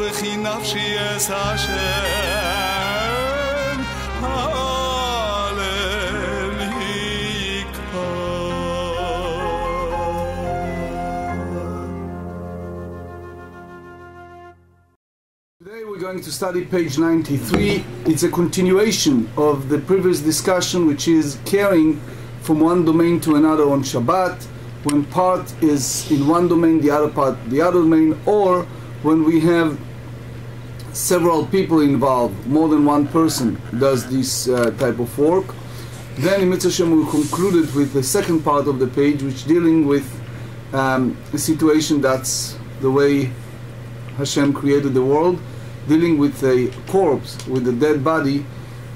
וכי נפשי אס השם Today we're going to study page 93. It's a continuation of the previous discussion, which is carrying from one domain to another on Shabbat, when part is in one domain, the other part the other domain, or when we have several people involved, more than one person does this type of work. Then in Mitzvah Shem we concluded with the second part of the page, which dealing with a situation that's the way Hashem created the world, dealing with a corpse, with a dead body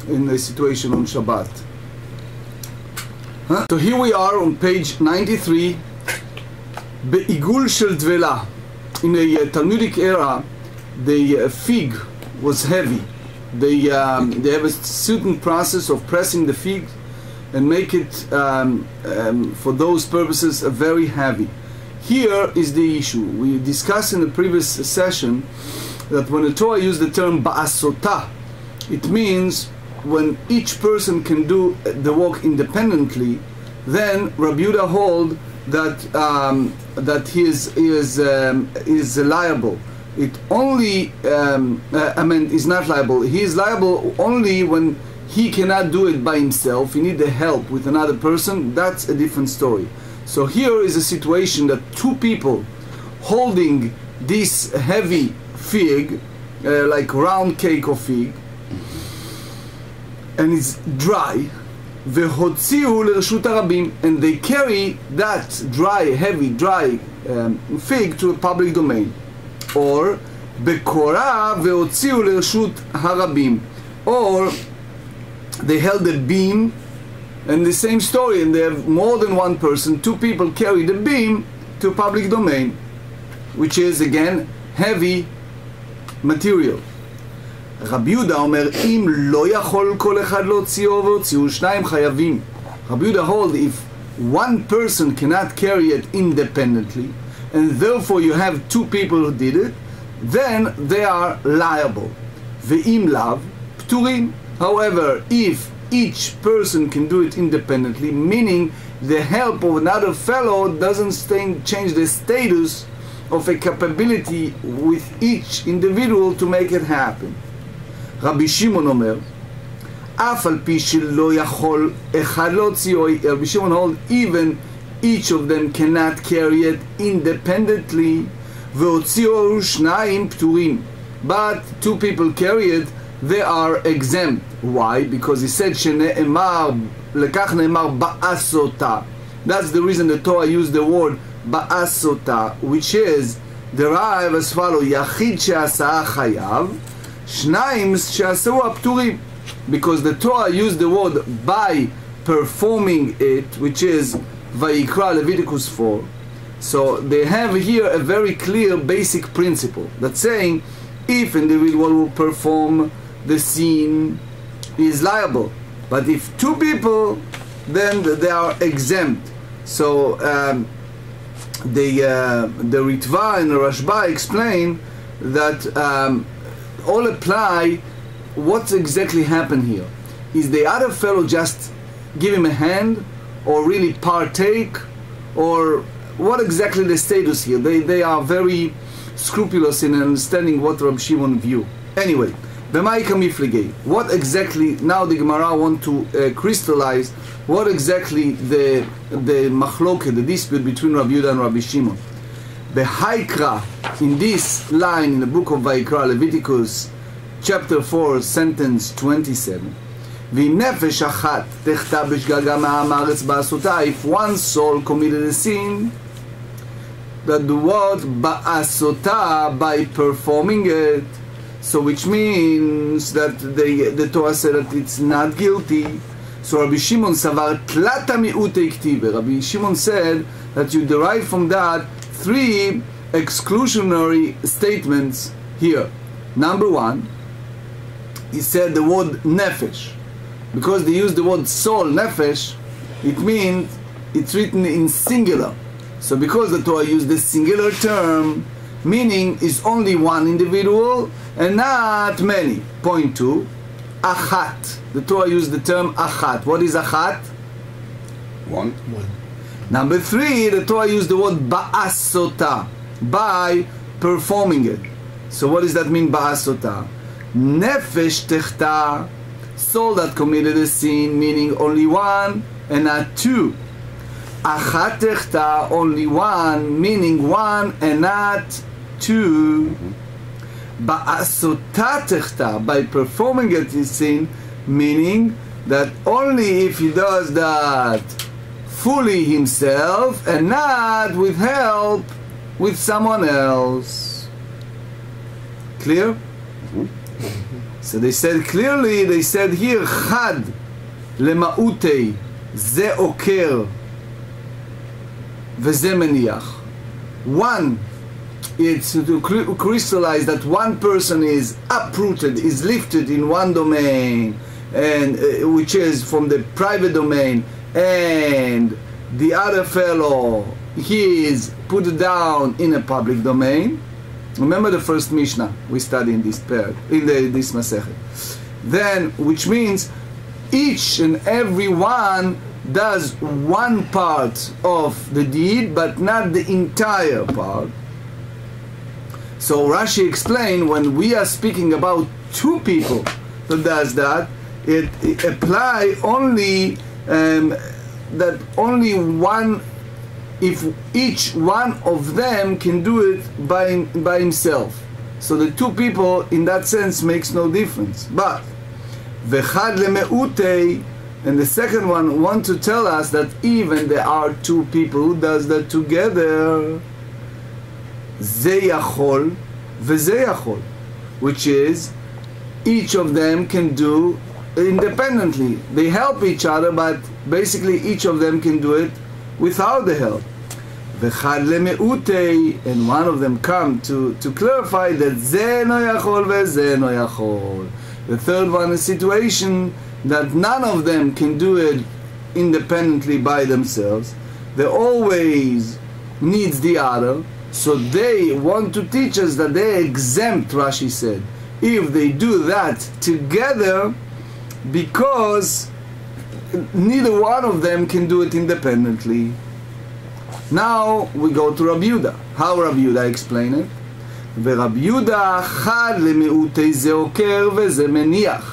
in a situation on Shabbat. So here we are on page 93, Be'igul shel dvela. In a Talmudic era, the fig was heavy. They have a certain process of pressing the fig and make it, for those purposes, very heavy. Here is the issue. We discussed in the previous session that when the Torah used the term ba'asota, it means when each person can do the work independently, then Rabbi Yehuda hold that that he is liable. It only is not liable. He is liable only when he cannot do it by himself. He needs the help with another person. That's a different story. So here is a situation that two people holding this heavy fig, like round cake of fig, and it's dry, והוציאו לרשות הרבים, and they carry that dry, heavy, dry fig to a public domain. Or בקורה והוציאו לרשות הרבים, or they held a beam, and the same story, and they have more than one person, two people carry the beam to a public domain, which is again heavy material. רבי יהודה אומר, אם לא יכול כל אחד להוציאו והוציאו, שניים חייבים. רבי יהודה hold, if one person cannot carry it independently, and therefore you have two people who did it, then they are liable. ואם לאו, פטורים. However, if each person can do it independently, meaning the help of another fellow doesn't change the status of a capability with each individual to make it happen. רבי שמעון אומר, אף על פי שלא יכול אחד להוציאו, רבי שמעון hold, even each of them cannot carry it independently, והוציאו שניים פטורים, but two people carry it, they are exempt. Why? Because he said שנאמר, לכך נאמר בa'asota. That's the reason the Torah used the word ba'asota, which is derived as follows: יחיד שעשה חייב, שניים שעשו הפטורים. Because the Torah used the word by performing it, which is Vayikra, Leviticus 4. So they have here a very clear basic principle that's saying if an individual will perform the sin, he is liable. But if two people, then they are exempt. So the Ritva and the Rashba explain that all apply. What exactly happened here? Is the other fellow just give him a hand, or really partake, or what exactly the status here? They are very scrupulous in understanding what Rabbi Shimon view. Anyway, what exactly, now the GEMARA want to crystallize what exactly the machloket, the dispute between Rabbi Yehuda and Rabbi Shimon. Behaikra, in this line in the book of Vayikra, Leviticus chapter 4, sentence 27, if one soul committed a sin, that the word ba'asota, by performing it, so which means that the Torah said that it's not guilty. So Rabbi Shimon savar tlata mi'ute iktive. Rabbi Shimon said that you derive from that three exclusionary statements here. Number one, he said the word nefesh. Because they use the word soul, nefesh, it means it's written in singular. So because the Torah used this singular term, meaning is only one individual and not many. Point 2, achat. The Torah used the term achat. What is achat? One. Number 3, the Torah used the word ba'asota, by performing it. So what does that mean, ba'asota? Nefesh techta, soul that committed a sin, meaning only one and not two. Achat techta, only one, meaning one and not two. Ba'asota techta, by performing it is sin, meaning that only if he does that fully himself and not with help with someone else. Clear? So they said clearly, they said here, chad lema'utei, ze oker, veze meniach. One, it's to crystallize that one person is uprooted, is lifted in one domain, and which is from the private domain, and the other fellow, he is put down in a public domain. Remember the first Mishnah we studied in this pair, in this Masechet. Then, which means each and every one does one part of the deed, but not the entire part. So Rashi explained, when we are speaking about two people that does that, it apply only that only one, if each one of them can do it by himself. So the two people in that sense makes no difference. But v'chad leme'utei, and the second one want to tell us that even there are two people who does that together, ze yachol v'ze yachol, which is each of them can do independently. They help each other, but basically each of them can do it without the help. V'chad leme'utei, and one of them come to clarify that ze no yachol v'ze no yachol. The third one is a situation that none of them can do it independently by themselves. They always needs the other, so they want to teach us that they exempt, Rashi said, if they do that together, because neither one of them can do it independently. Now we go to Rabbi Yehuda. How Rabbi Yehuda explain it? Rabbi Yehuda chad leme'utei ze oker veze meniach.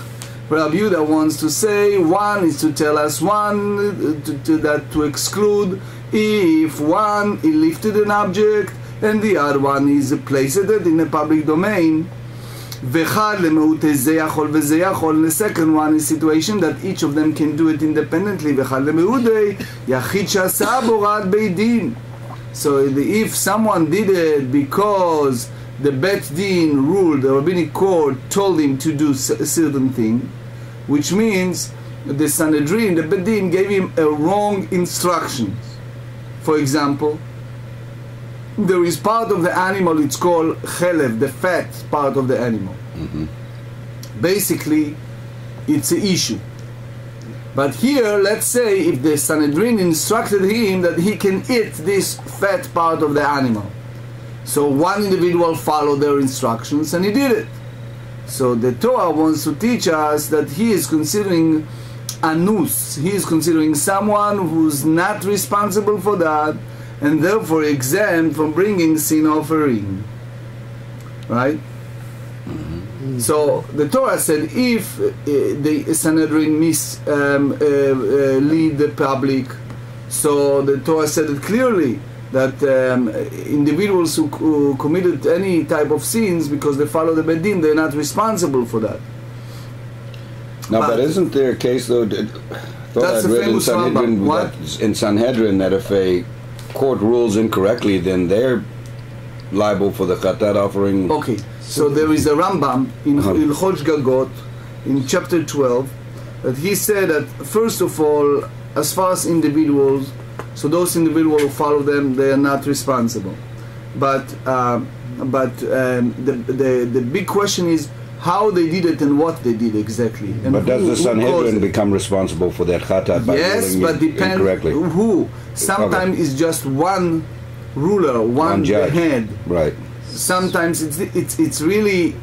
Rabbi Yehuda wants to say one is to tell us one, to exclude if one he lifted an object and the other one is placed it in a public domain. V'chad leme'utei ze yachol veze yachol. The second one is situation that each of them can do it independently. V'chad leme'utei yachid she'asa borat beidin. So if someone did it because the Bet Din ruled, the rabbinic court told him to do a certain thing, which means the Sanhedrin, the Bet Din, gave him a wrong instructions. For example, there is part of the animal, it's called chelev, the fat part of the animal. Basically, it's an issue. But here, let's say if the Sanhedrin instructed him that he can eat this fat part of the animal. So one individual followed their instructions and he did it. So the Torah wants to teach us that he is considering anus, he is considering someone who's not responsible for that, and therefore exempt from bringing sin offering. Right? So the Torah said if the Sanhedrin lead the public, so the Torah said it clearly that individuals who committed any type of sins because they follow the Bet Din, they're not responsible for that. Now, but isn't there a case though? That's the famous Rambam. In Sanhedrin, that if a court rules incorrectly, then they're liable for the chatat offering. Okay, so there is a Rambam in Hilchot Shabbat in chapter 12 that he said that first of all, as far as individuals, so those individuals who follow them, they are not responsible. But the big question is how they did it and what they did exactly. And but does the Sanhedrin become responsible for that chatat by ruling but depends incorrectly? Who? Sometimes it's just one ruler, one judge. head. Right. sometimes it's really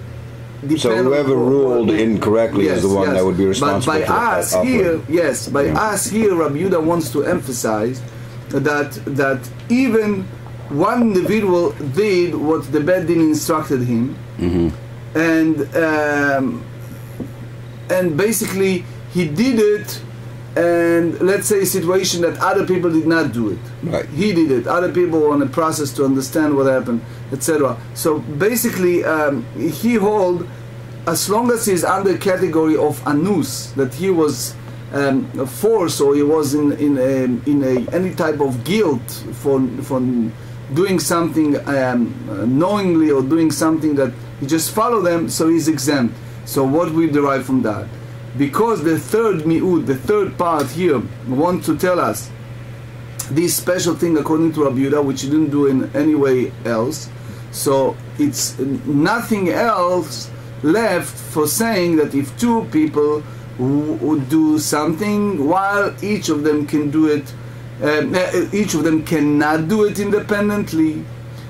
depends. So whoever ruled incorrectly is the one that would be responsible. But by us here, us here, Rabbi Yehuda wants to emphasize that even one individual did what the Beit Din instructed him, and basically he did it. And let's say a situation that other people did not do it. Right. He did it. Other people were on a process to understand what happened, etc. So basically, he hold, as long as he's under category of anus, that he was forced or he was in any type of guilt for doing something knowingly or doing something that he just follow them, so he's exempt. So what we derive from that? Because the third mi'ud, the third part here, want to tell us this special thing according to Rabbi Yehuda, which he didn't do in any way else. So it's nothing else left for saying that if two people would do something, while each of them can do it, each of them cannot do it independently.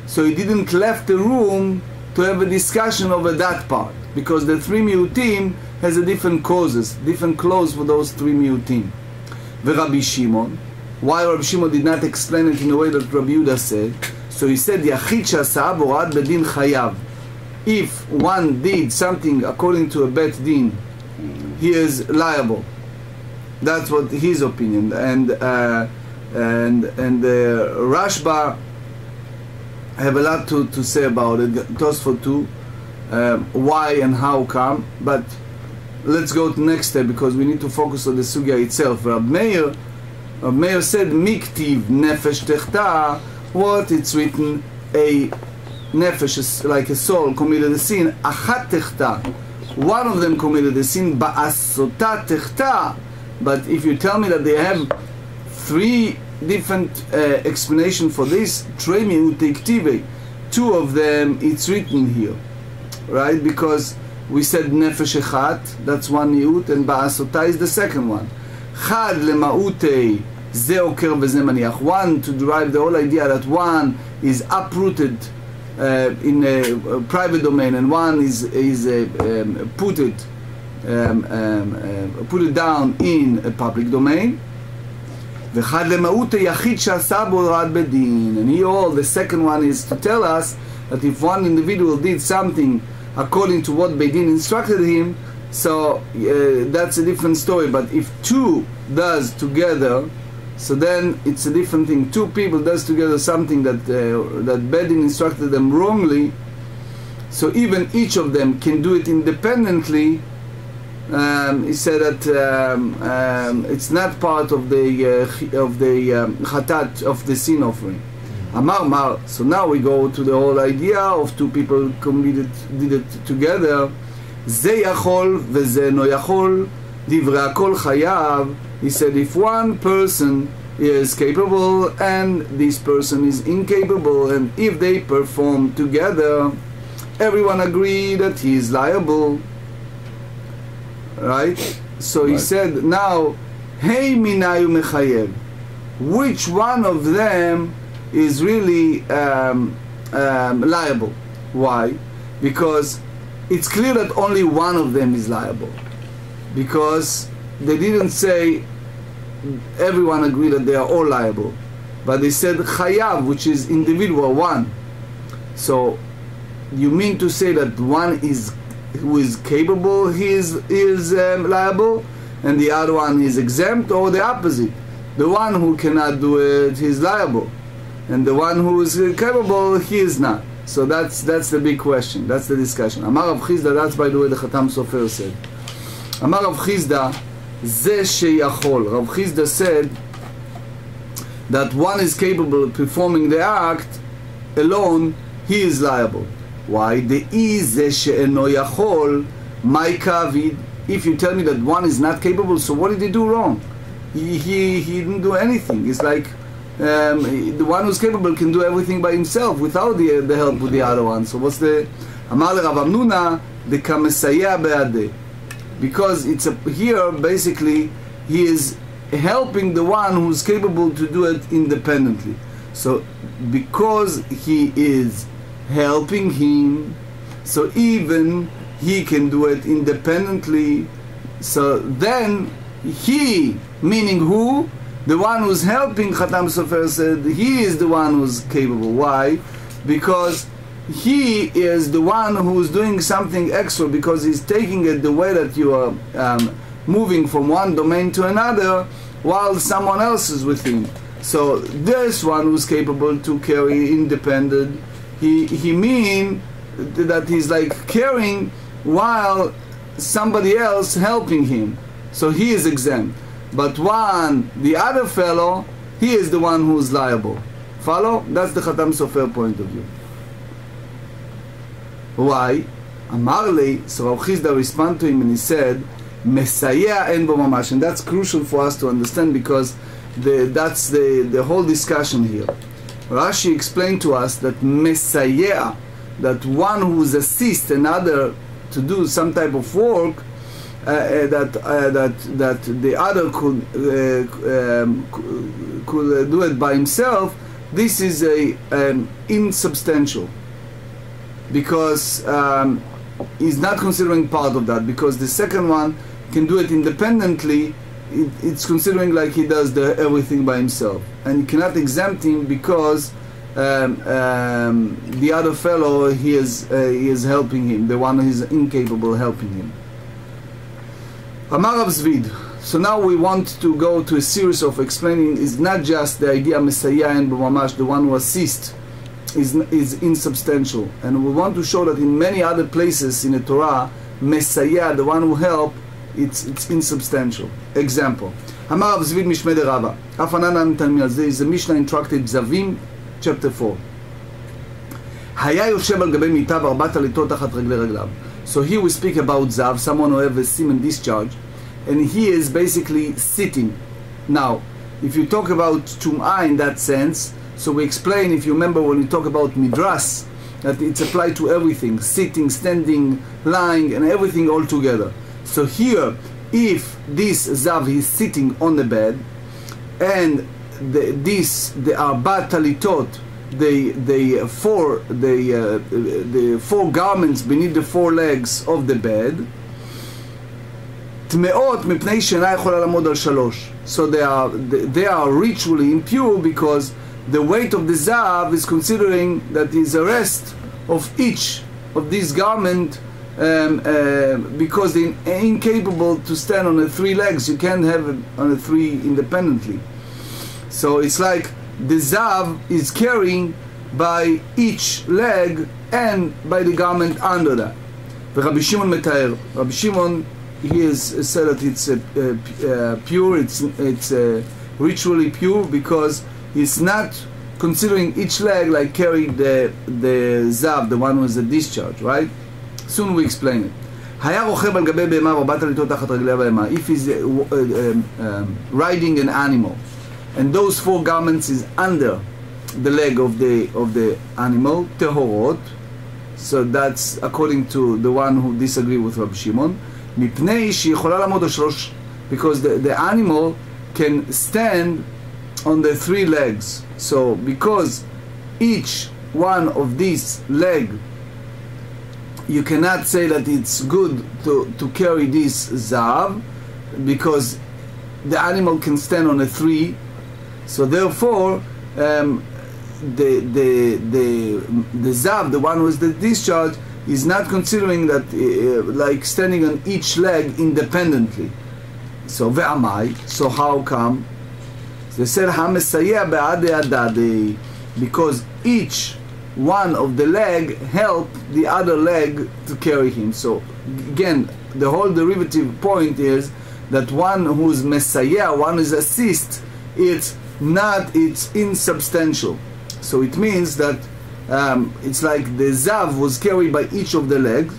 So he didn't left the room to have a discussion over that part, because the three mi'utim has a different causes, different clause for those three mi'utim. Rabbi Shimon, why Rabbi Shimon did not explain it in the way that Rabbi Yehuda said, so he said, Yachid she'asah borad bedin chayav. If one did something according to a Beit Din, he is liable. That's what his opinion. And Rashba have a lot to say about it. Tosfot too, why and how come, but let's go to the next step because we need to focus on the sugya itself. Rab Meir said, Miktiv nefesh techta, what it's written, a nefesh is like a soul committed a sin, achat techta, one of them committed a sin, ba'asota techta. But if you tell me that they have three different explanations for this, tremi utektive, two of them it's written here, right? Because we said nefesh echat, that's one miut, and ba'asota is the second one. Chad lema'utei ze oker v'ze maniach. One to derive the whole idea that one is uprooted in a private domain, and one is put it down in a public domain. V'chad lema'utei yachid she'asa bo rad bedin. And here all the second one is to tell us that if one individual did something according to what Beit Din instructed him, so that's a different story. But if two does together, so then it's a different thing. Two people does together something that Beit Din instructed them wrongly, so even each of them can do it independently. He said that it's not part of the chatat of the sin offering. Amar Mar. So now we go to the whole idea of two people did it together. Ze yachol veze no yachol, divrei hakol chayav. He said if one person is capable and this person is incapable, and if they perform together, everyone agree that he is liable. Right? So he said now, hey minayu mechayev. Which one of them is really liable? Why? Because it's clear that only one of them is liable, because they didn't say everyone agree that they are all liable, but they said chayav, which is individual one. So you mean to say that one is who is capable, he is liable, and the other one is exempt, or the opposite? The one who cannot do it, he is liable, and the one who is capable, he is not. So that's the big question. That's the discussion. Amar Rav Chizda, that's by the way the Khatam Sofer said. Amar Rav Chizda, ze sheyachol. Rav Chizda said that one is capable of performing the act alone, he is liable. Why? The ze she'eno yachol, my kavid. If you tell me that one is not capable, so what did he do wrong? He didn't do anything. It's like the one who's capable can do everything by himself without the help with the other one. So what's the Amar le Rav Amnuna the kamesaya be'adeh? Because it's here basically he is helping the one who's capable to do it independently. So because he is helping him, so even he can do it independently. So then he, meaning who? The one who's helping, Khatam Sofer said, he is the one who's capable. Why? Because he is the one who's doing something extra, because he's taking it the way that you are moving from one domain to another while someone else is with him. So this one who's capable to carry independent, he mean that he's like carrying while somebody else helping him. So he is exempt. But the other fellow, he is the one who is liable. Follow? That's the Khatam Sofer point of view. Why? Amar li, so Rav Chizda responded to him and he said, Mesayea en bo mamash. And that's crucial for us to understand, because that's the whole discussion here. Rashi explained to us that Mesayea, that one who assists another to do some type of work, that the other could do it by himself, this is insubstantial, because he's not considering part of that, because the second one can do it independently. It's considering like he does everything by himself, and you cannot exempt him, because the other fellow, he is helping him, the one who is incapable helping him. Amar Rav Zvid. So now we want to go to a series of explaining. Is not just the idea Mesayea and B'mamash, the one who assists, is insubstantial, and we want to show that in many other places in the Torah, Mesayea, the one who helps, it's insubstantial. Example: Amar Rav Zvid Mishmei de Rava. Afanan Talmud. There is a Mishna in Tractate Zavim, chapter 4. Haya yoshev al gabei mitav arbat alitot tachat reglei raglav. So here we speak about Zav, someone who has a semen discharge, and he is basically sitting. Now, if you talk about Tum'ah in that sense, so we explain, if you remember when we talk about Midras, that it's applied to everything, sitting, standing, lying, and everything all together. So here, if this Zav is sitting on the bed, and the Arba Talitot, the four garments beneath the four legs of the bed, Tmeot mipnei she'ena yachola lamod al shalosh. So they are ritually impure, because the weight of the Zav is considering that is a rest of each of these garments, because they're incapable to stand on the three legs. You can't have it on the three independently. So it's like the Zav is carrying by each leg and by the garment under that. Rabbi Shimon metaer. Rabbi Shimon, he has said that it's pure, it's ritually pure, because he's not considering each leg like carrying the Zav, the one with the discharge, right? Soon we explain it. If he's riding an animal, and those four garments is under the leg of the animal, tehorot. So that's according to the one who disagree with Rabbi Shimon. Because the animal can stand on the three legs. So because each one of these legs, you cannot say that it's good to carry this Zav, because the animal can stand on a three. So therefore, the Zav, the one with the discharge, is not considering that like standing on each leg independently. So ve'amai. So how come? They said ha'mesayeh be'adei adadei, because each one of the leg help the other leg to carry him. So again, the whole derivative point is that one who's mesayeh, one who's assist, it's insubstantial. So it means that it's like the Zav was carried by each of the legs.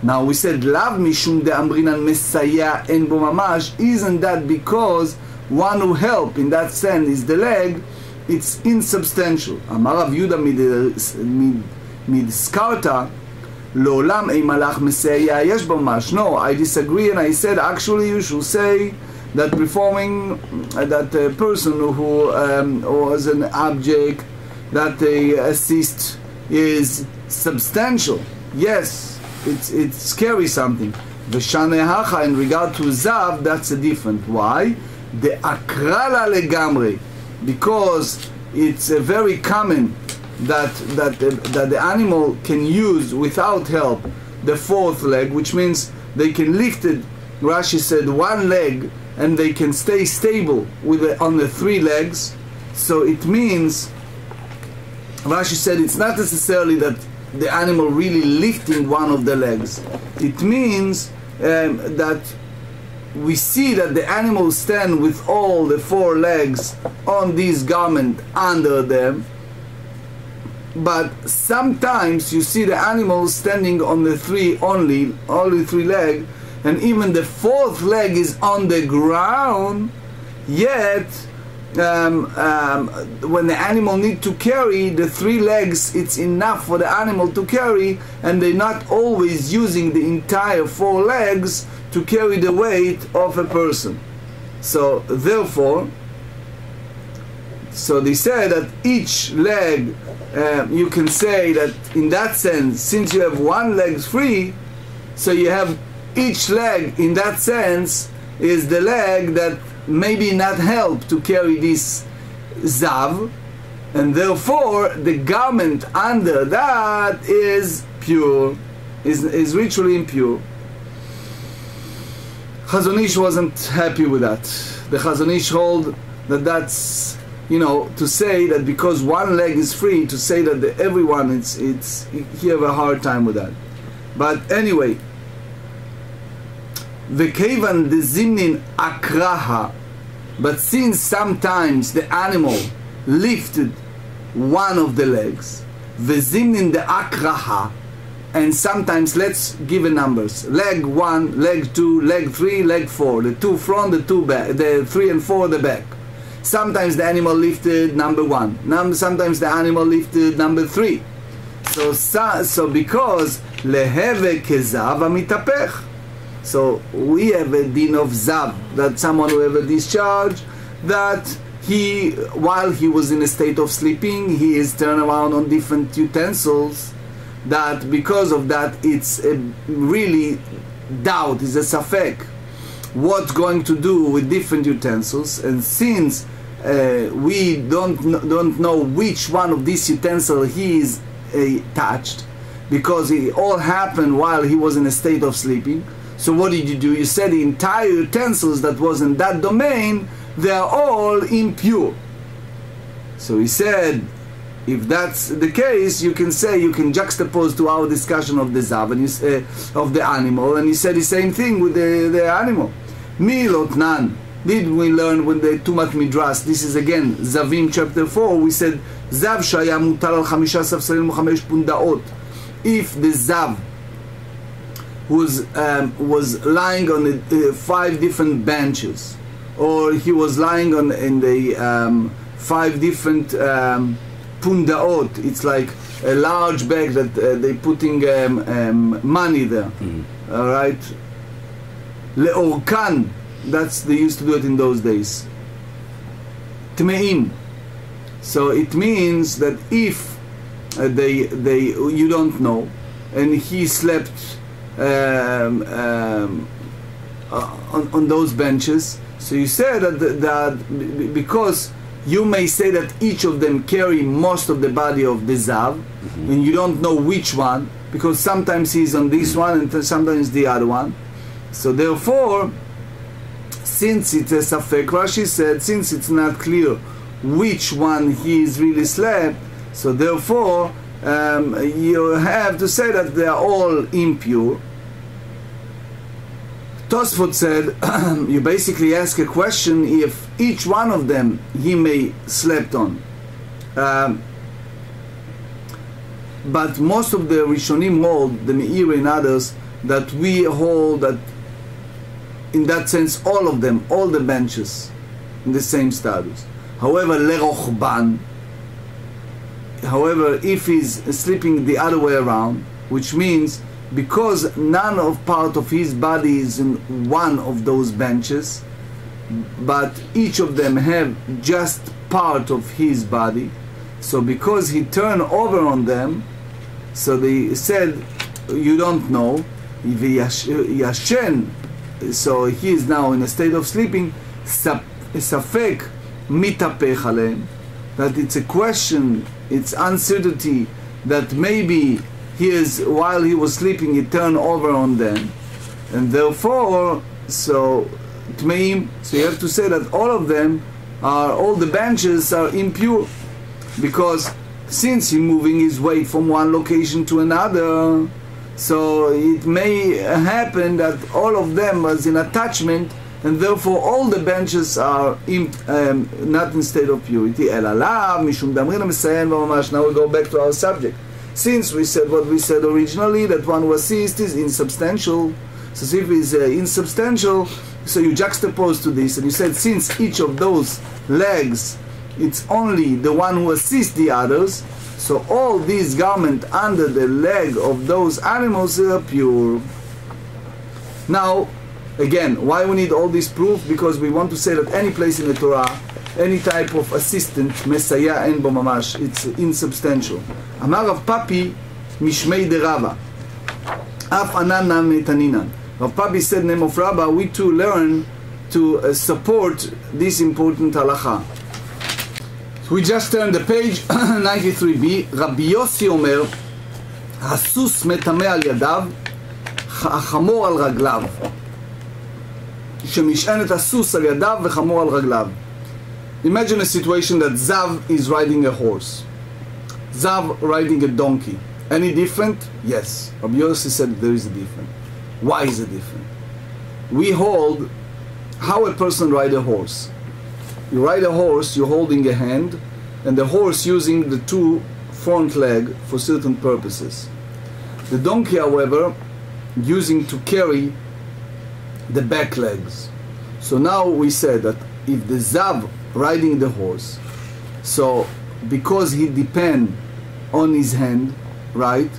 Now we said lav mishum de amrinan mesayeh en bo mamash. Isn't that because one who help in that sense is the leg? It's insubstantial. Amar Rav Yuda midskarta Lo'olam ei malach mesayeh yesh bo mamash. No, I disagree, and I said actually you should say that performing that person who has an object that they assist is substantial. Yes, it's carry something. V'shanehacha, in regard to zav, that's a different. Why? The akrala legamri, because it's a very common that the animal can use without help the fourth leg, which means they can lift it. Rashi said one leg, and they can stay stable with on the three legs. So it means, Rashi said, it's not necessarily that the animal really lifting one of the legs. It means that we see that the animal stand with all the four legs on this garment under them, but sometimes you see the animal standing on the only three legs, and even the fourth leg is on the ground, yet when the animal need to carry the three legs, it's enough for the animal to carry, and they're not always using the entire four legs to carry the weight of a person. So therefore, so they say that each leg, you can say that in that sense, since you have one leg free, so you have each leg in that sense is the leg that maybe not help to carry this zav, and therefore the garment under that is pure, is ritually impure. Chazon Ish wasn't happy with that. The Chazon Ish hold that that's, to say that because one leg is free, to say that everyone, he have a hard time with that. But anyway, V'kevan de zimnin akraha, but since sometimes the animal lifted one of the legs, v'zimnin de akraha, and sometimes, let's give a numbers, leg 1, leg 2, leg 3, leg 4, the 2 front, the 2 back, the 3 and 4 the back. Sometimes the animal lifted number 1, sometimes the animal lifted number 3. So because leheve kezav amitapech, so we have a din of zav, that someone who have a discharge, that while he was in a state of sleeping, he is turned around on different utensils, that because of that it's a really doubt, is a safek, what's going to do with different utensils, and since we don't know which one of these utensils he is touched, because it all happened while he was in a state of sleeping. So what did you do? You said the entire utensils that was in that domain, they are all impure. So he said, if that's the case, you can say, you can juxtapose to our discussion of the zav and of the animal, and he said the same thing with the animal. Milotnan, did we learn when the Tumat Midras? This is again Zavim chapter 4. We said zav shaya mutar al 5 safsalim u 5 pundaot. If the zav was lying on the 5 different benches, or he was lying in the 5 different pundaot, it's like a large bag that they putting money there. All right, leorkan, that's they used to do it in those days. Tmeim, so it means that if you don't know, and he slept on those benches, so you say that because you may say that each of them carry most of the body of the zav, and you don't know which one, because sometimes he's on this one and sometimes the other one. So therefore, since it's a safek, Rashi said, since it's not clear which one he is really slept, so therefore you have to say that they are all impure. Tosfot said, you basically ask a question if each one of them he may slept on. But most of the Rishonim hold, the Meir and others, that we hold that in that sense all of them, all the benches, in the same status. However, lerochban, however, if he's sleeping the other way around, which means because none of part of his body is in one of those benches, but each of them have just part of his body, so because he turned over on them, So they said, you don't know. Yashen, so he is now in a state of sleeping. Safek mitapech aleim, that it's a question, it's uncertainty that maybe while he was sleeping, he turned over on them, and therefore, so tmeim. So you have to say that all the benches are impure, because since he's moving his weight from one location to another, so it may happen that all of them was in attachment, and therefore all the benches are not in state of purity. Now we go back to our subject. Since we said what we said originally, that one who assists is insubstantial. So if it's insubstantial, so you juxtapose to this, and you said since each of those legs, it's only the one who assists the others, so all these garments under the leg of those animals are pure. Now, again, why we need all this proof? Because we want to say that any place in the Torah, any type of assistant, mesaya en bo mamash, it's insubstantial. Amar Rav Papi mishmei de Rava, af ananam netaninan. Rav Papi said, name of Rabba, we too learn to support this important halacha. We just turned the page, 93b. Rabbi Yossi Omer, הסוס מטמא על ידיו, החמור על רגליו. שמשענת הסוס על ידיו וחמור על רגליו. Imagine a situation that Zav is riding a horse. Zav riding a donkey. Any different? Yes. Rabbi Yossi said there is a different. Why is it different? We hold how a person rides a horse. You ride a horse, you're holding a hand, and the horse using the two front leg for certain purposes. The donkey, however, using to carry the back legs. So now we said that if the Zav riding the horse, so because he depend on his hand, right?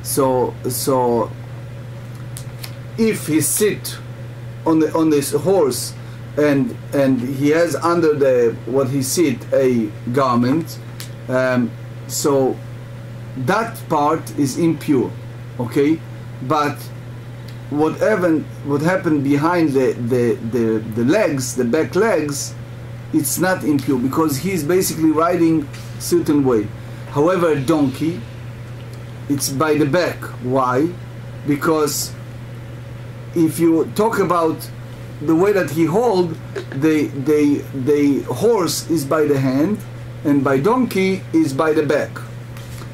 So if he sit on this horse and he has under the what he sit a garment, so that part is impure, okay? But what happened behind the legs, the back legs, it's not impure because he's basically riding certain way. However, a donkey, it's by the back. Why? Because if you talk about the way that he hold, the horse is by the hand, and by donkey is by the back.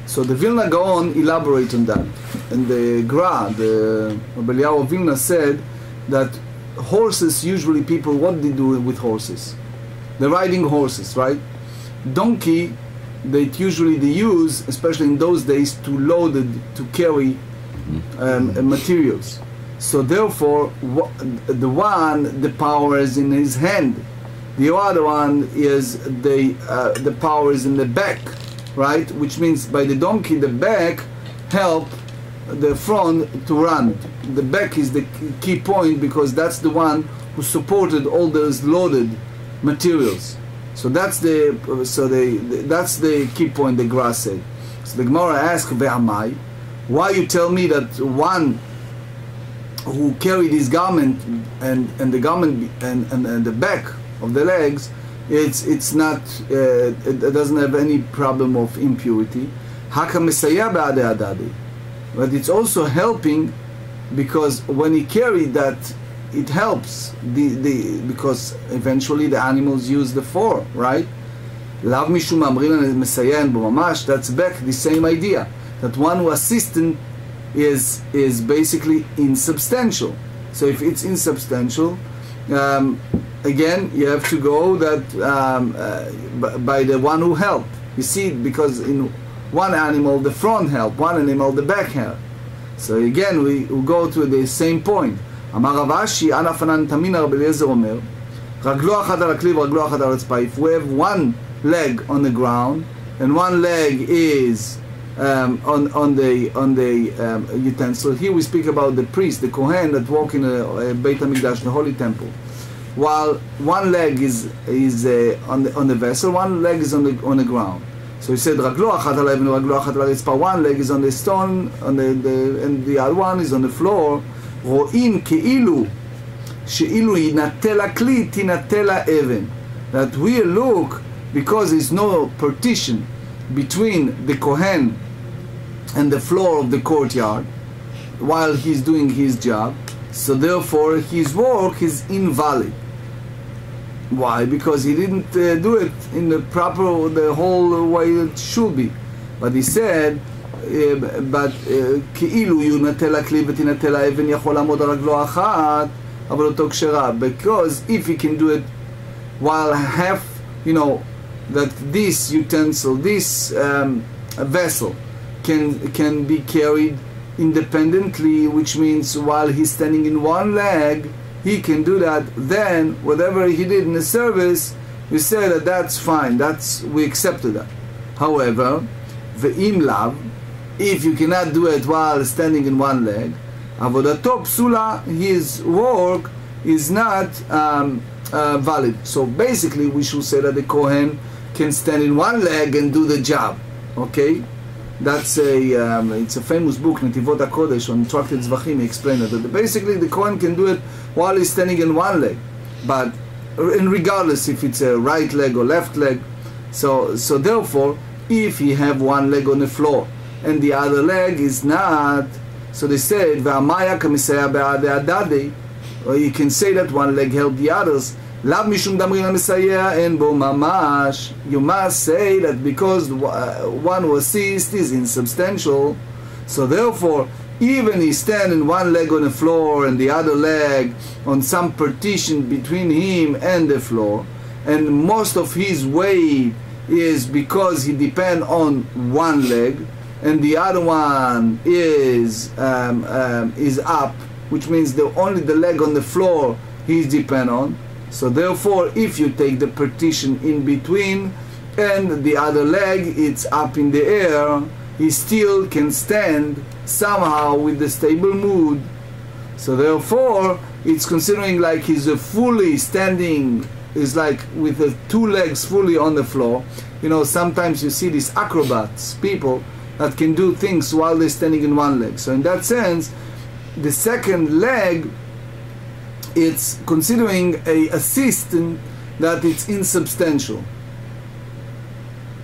So the Vilna Gaon elaborate on that, and the Gra, the Rabbi Eliyahu of Vilna said that horses, usually people, what they do with horses? They're riding horses, right? Donkey, they use, especially in those days, to load it, to carry materials. So therefore, the power is in his hand. The other one is the power is in the back, right? Which means by the donkey, the back help the front to run. The back is the key point because that's the one who supported all those loaded materials. So that's the key point the Gra said. So the Gemara asked, "Ve'amai, why you tell me that one who carried his garment and the garment and the back of the legs, it's not it doesn't have any problem of impurity? Haka mesaya ba'adei adadi." But it's also helping because when he carried that, it helps because eventually the animals use the fur, right? Lav mishum amrin mesayan b'mamash. That's back the same idea that one who assistant is basically insubstantial. So if it's insubstantial, again you have to go that by the one who helped. You see, because in one animal the front help, one animal the back help. So again we go to the same point. אמר רב אשי, ענף ענן תמין רבי אליעזר אומר, רגלו אחת על הכלי ורגלו אחת על הרצפה. If we have one leg on the ground and one leg is on the utensil. Here we speak about the priest, the Kohen that walk in a Beit HaMikdash, the holy temple. While one leg is on the vessel, one leg is on the ground. So he said, רגלו אחת על האבן ורגלו אחת על הרצפה. One leg is on the stone, and the other one is on the floor. רואים כאילו שאילו ינטל הכלי, תינטל האבן. That we look, because there is no partition between the Kohen and the floor of the courtyard while he's doing his job, so therefore his work is invalid. Why? Because he didn't do it in the proper, the whole way it should be. But he said, כאילו יונטל הכלי ותינטל האבן יכול לעמוד על רגלו אחת אבל אותו כשרה. Because if he can do it while half, that this utensil, this vessel can be carried independently, which means while he's standing in one leg, he can do that, then whatever he did in the service, we say that that's fine, we accepted that. However, ve'im lav, if you cannot do it while standing in one leg, avodato psula, his work is not valid. So basically we should say that the Kohen can stand in one leg and do the job. Okay? That's it's a famous book, Netivot HaKodesh, on Tractate Zvachim. He explained that basically the Kohen can do it while he's standing in one leg, but regardless if it's a right leg or left leg. So therefore, if he have one leg on the floor and the other leg is not, so they said, V'amaya kamisaya be'adei adadei, or you can say that one leg helped the others. Lav mishum damrin ha-mesayeh en bo mamash. You must say that because one who assists is insubstantial, so therefore, even he stand in one leg on the floor and the other leg on some partition between him and the floor, and most of his weight is because he depend on one leg, and the other one is up, which means only the leg on the floor he's depend on. So therefore, if you take the partition in between and the other leg it's up in the air, he still can stand somehow with the stable mood. So therefore, it's considering like he's a fully standing, is like with the two legs fully on the floor. Sometimes you see these acrobats, people that can do things while they're standing in one leg. So in that sense, the second leg, it's considering a assistant that it's insubstantial,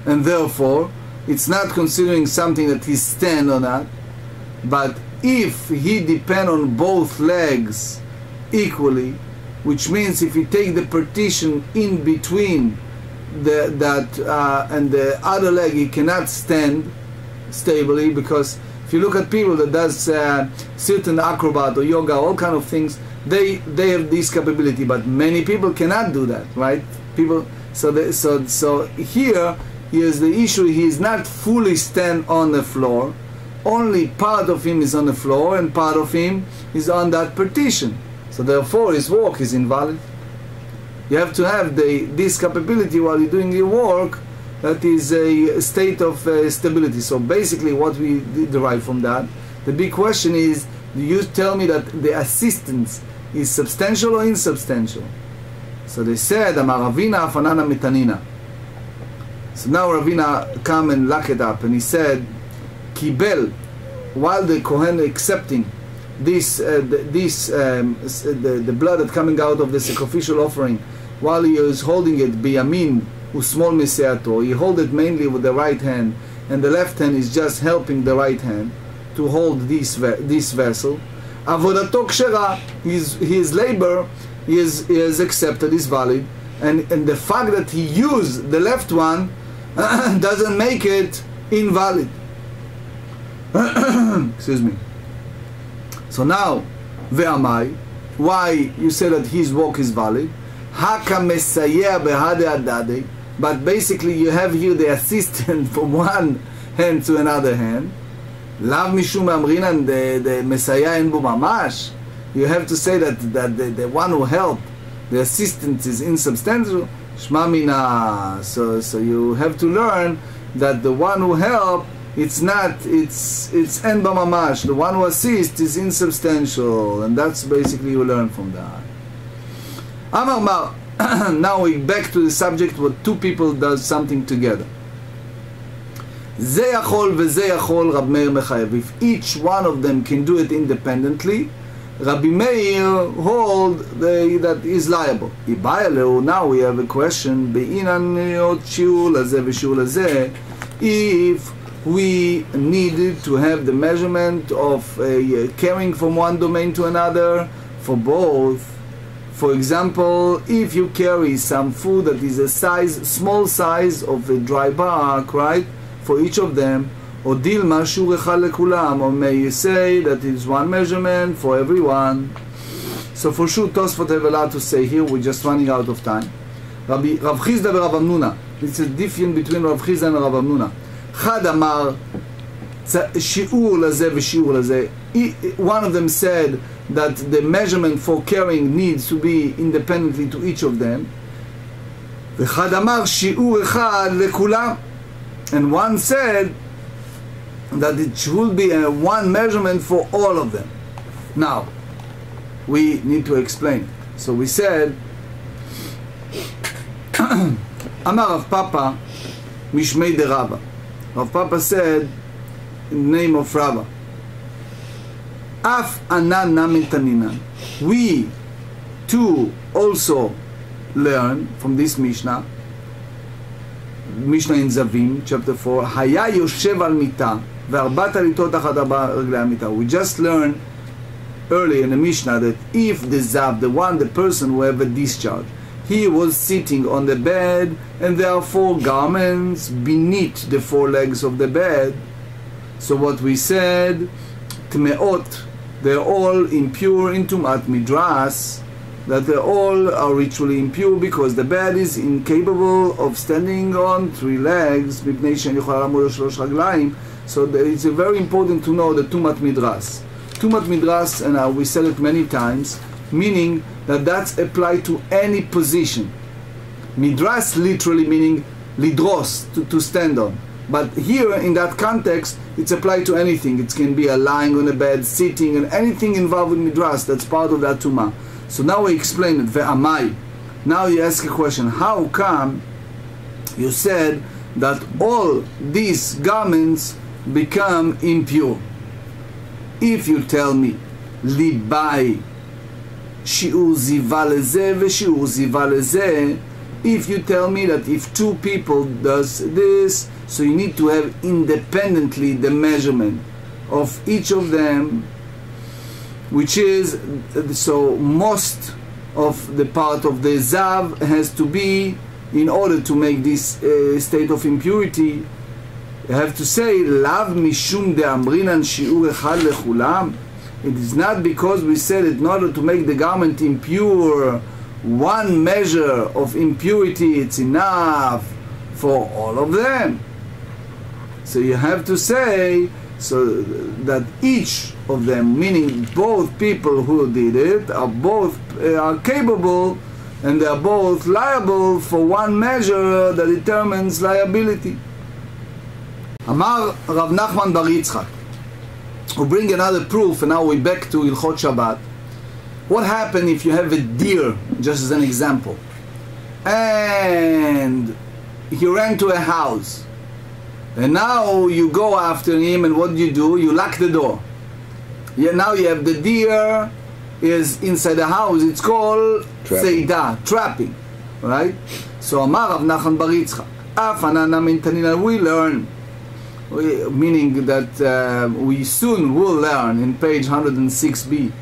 and therefore it's not considering something that he stand on that. But if he depend on both legs equally, which means if you take the partition in between and the other leg, he cannot stand stably, because if you look at people that does certain acrobat or yoga, all kind of things, they have this capability, but many people cannot do that, right? So here is the issue. He is not fully stand on the floor. Only part of him is on the floor and part of him is on that partition. So therefore his work is invalid. You have to have this capability while you're doing your work, that is a state of stability. So basically what we derive from that, the big question is, do you tell me that the assistance is substantial or insubstantial? So they said, Amar Ravina Afanana Metanina. So now Ravina come and lock it up, and he said, Kibel, while the Kohen accepting the blood that coming out of the sacrificial offering, while he is holding it, biyamin usmol meseato, he hold it mainly with the right hand, and the left hand is just helping the right hand to hold this vessel. Avodato kshera, his labor is accepted, is valid, and the fact that he used the left one doesn't make it invalid. Excuse me. So now, ve'amai, why you say that his work is valid? Haka mesayeh behade adade, but basically you have here the assistant from one hand to another hand. Lav mishum amrinan the mesayeh en bu mamash. You have to say that the one who helped, the assistant, is insubstantial. Shma mina. So you have to learn that the one who helped, it's en ba mamash. The one who assists is insubstantial, and that's basically you learn from that. Amar Mar. Now we back to the subject where two people does something together. זה יכול וזה יכול, Rabbi Meir mechayev. If each one of them can do it independently, Rabbi Meir hold that is liable. Now we have a question, if we needed to have the measurement of carrying from one domain to another for both. For example, if you carry some food that is a small size of a dry bark, right, for each of them, or dilma shiur echad lekulam, or may you say that is one measurement for everyone. So for sure, Tosfot have a lot to say here. We're just running out of time. Rav Chizda v'Rav Amnuna. It's a difference between Rav Chizda and Rav Amnuna. Chad amar שיעור לזה ושיעור לזה. One of them said that the measurement for carrying needs to be independently to each of them. ואחד אמר שיעור אחד לכולם. And one said that it should be one measurement for all of them. Now, we need to explain. So we said, Amar Rav Papa Mishmei de Rabba. Rav Papa said, in the name of Rabba, Af anan namitaninan. We too also learn from this Mishnah, Mishnah in Zavim, chapter 4, Haya yoshev al mita, ve'arbat alitot tachat arba reglei mita. We just learned earlier in the Mishnah that if the Zav, the person who have a discharge, he was sitting on the bed and there are 4 garments beneath the 4 legs of the bed. So what we said, Tmeot, they're all impure in Tumat Midras, that they all are ritually impure because the bed is incapable of standing on 3 legs. So it's very important to know the Tumat Midras. Tumat Midras, and we said it many times, meaning that that's applied to any position. Midras literally meaning lidros, to stand on. But here in that context, it's applied to anything. It can be a lying on a bed, sitting, and anything involved with midras, that's part of that tumah. So now we explain it, ve'amai. Now you ask a question, how come you said that all these garments become impure? If you tell me, libai, shi'ur ziva leze ve'shi'ur ziva leze, if you tell me that if 2 people does this, so you need to have independently the measurement of each of them, which is, so most of the part of the Zav has to be, in order to make this state of impurity, you have to say, Lav mishum de amrinan shi'ur echad lechulam. It is not because we said it in order to make the garment impure, one measure of impurity, it's enough for all of them. So you have to say, so that each of them, meaning both people who did it, are both are capable and they are both liable for one measure that determines liability. Amar Rav Nachman bar Yitzchak. We'll bring another proof, and now we're back to Hilchot Shabbat. What happens if you have a deer, just as an example, and he ran to a house, and now you go after him, and what do? You lock the door. Now you have the deer is inside the house. It's called Seidah, trapping, right? So Amar Rav Nachman bar Yitzchak, Af anana min tanina, we learn, meaning that we soon will learn in page 106b.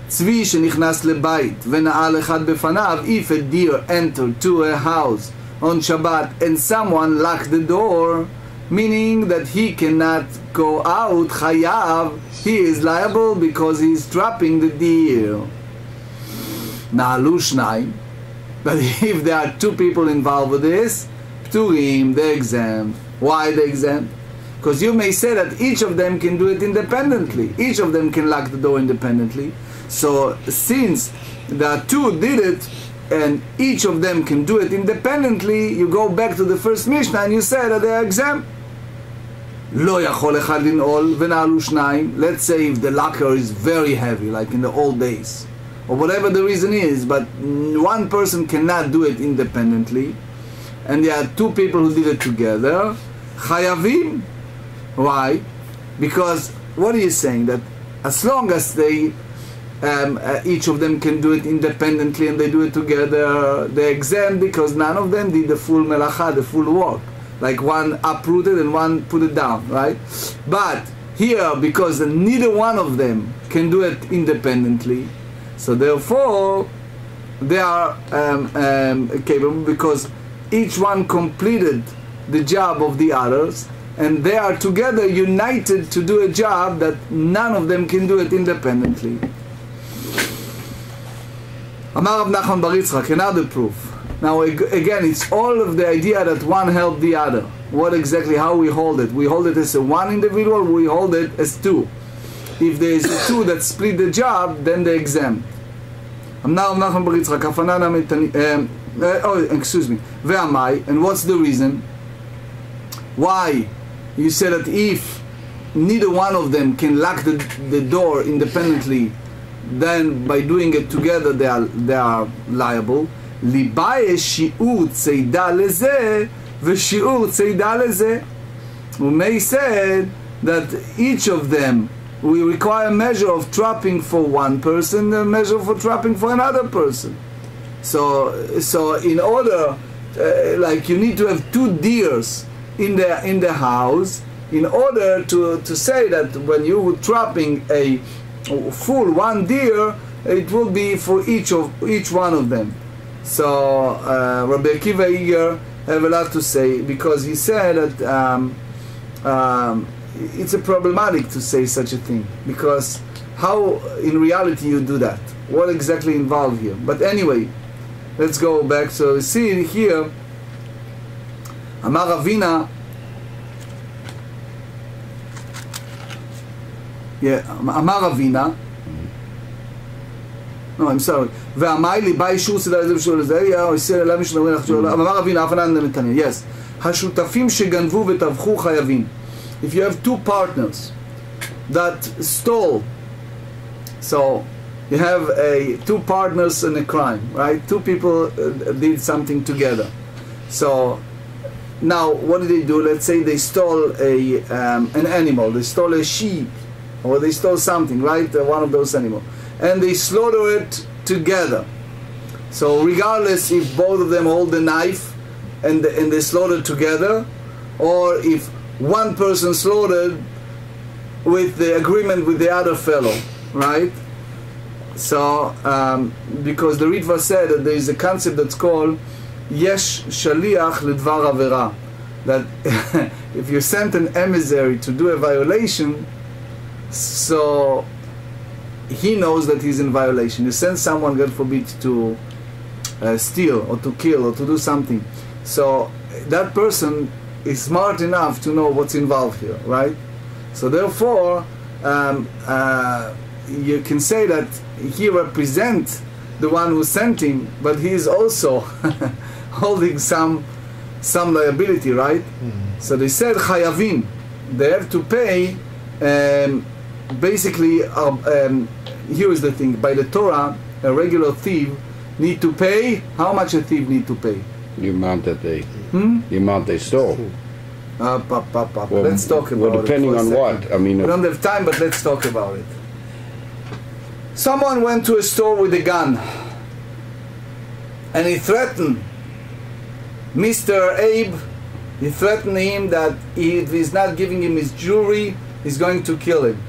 Tzvi shenichnas lebait vena'al echad befanav. If a deer entered to a house on Shabbat and someone locked the door, meaning that he cannot go out, chayav, he is liable because he is trapping the deer. Na'alu shnayim. But if there are 2 people involved with this, pturim, they're exempt. Why they're exempt? Because you may say that each of them can do it independently. Each of them can lock the door independently. So since the 2 did it, and each of them can do it independently, you go back to the first Mishnah and you say that they are exempt. Lo yachol echad lin'ol v'na'alu shnayim. Let's say if the locker is very heavy, like in the old days, or whatever the reason is, but one person cannot do it independently, and there are 2 people who did it together. Chayavim. Why? Because what are you saying? That as long as they each of them can do it independently and they do it together, they're exempt because none of them did the full melacha, the full work. Like one uprooted and one put it down, right? But here, because neither one of them can do it independently, so therefore they are capable because each one completed the job of the others, and they are together united to do a job that none of them can do it independently. Amar Rav Nachman bar Yitzchak, another proof. Now again, it's all of the idea that one helped the other. What exactly, how we hold it? We hold it as a one individual, we hold it as two. If there is a two that split the job, then they're exempt. Amar Rav Nachman bar Yitzchak, Ve'amai, and what's the reason? Why? You said that if neither one of them can lock the door independently, then by doing it together they are liable. Libaye shi'ur tzeidah lezeh v'shi'ur tzeidah lezeh. Yomei said that each of them we require a measure of trapping for one person, a measure for trapping for another person. So in order, like you need to have two deers in the house in order to say that when you trapping a full one deer, it will be for each one of them. So Rabbi Akiva Iger have a lot to say, because he said that it's a problematic to say such a thing, because how in reality you do that? What exactly involved here? But anyway, let's go back. So you see here, Amar Ravina. Yeah, Amar Ravina. No, I'm sorry. Ve'amai libai shur tzeidah lezeh v'shur lezeh. Amar Ravina, Afanan Netanya. Yes. Hashutafim sheganvu v'tavchu chayavim. If you have two partners that stole, so you have two partners in a crime, right? Two people did something together. So now, what did they do? Let's say they stole an animal. They stole a sheep, or they stole something, right? One of those animals, and they slaughter it together. So regardless if both of them hold the knife and they slaughter together, or if one person slaughtered with the agreement with the other fellow, right? So because the Ritva said that there is a concept that's called Yesh Shaliach Lidvar Avera, that if you sent an emissary to do a violation, so he knows that he's in violation. You send someone, God forbid, to steal or to kill or to do something, so that person is smart enough to know what's involved here, right? So therefore you can say that he represents the one who sent him, but he is also holding some liability, right? Mm-hmm. So they said chayavim, they have to pay. Basically, here is the thing: by the Torah, a regular thief need to pay. How much a thief need to pay? The amount that they stole. Well, let's talk about it. Depending on what, I mean, we don't have time, but let's talk about it. Someone went to a store with a gun, and he threatened Mr. Abe. He threatened him that if he's not giving him his jewelry, he's going to kill him.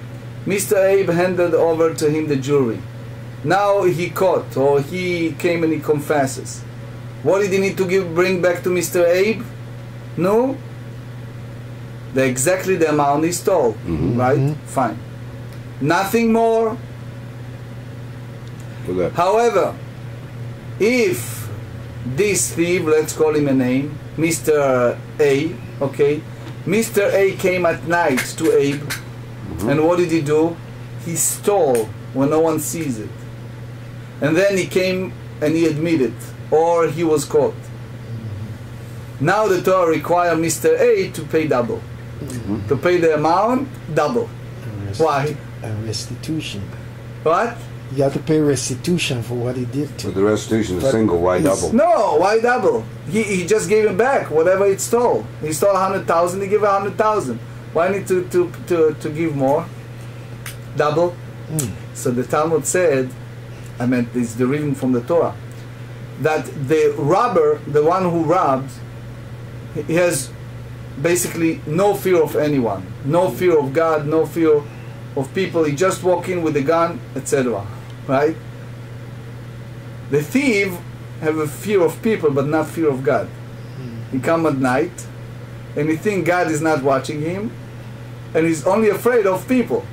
Mr. Abe handed over to him the jewelry. Now he caught, or he came and he confesses. What did he need to bring back to Mr. Abe? No? Exactly the amount he stole, right? Mm-hmm. Fine. Nothing more. However, if this thief, let's call him a name, Mr. A, okay? Mr. A came at night to Abe, and what did he do? He stole when no one sees it. And then he came and he admitted, or he was caught. Now the Torah requires Mr. A to pay double. To pay the amount, double. Why? A restitution. What? You have to pay restitution for what he did to But the restitution is single, why double? No, why double? He just gave him back whatever he stole. He stole 100,000, he gave 100,000. Why need to give more? Double? So the Talmud said, I meant this the reading from the Torah, that the robber, the one who robbed, he has basically no fear of anyone, no fear of God, no fear of people. He just walk in with a gun, etc. Right? The thief have a fear of people, but not fear of God. He come at night, and he think God is not watching him, and he's only afraid of people.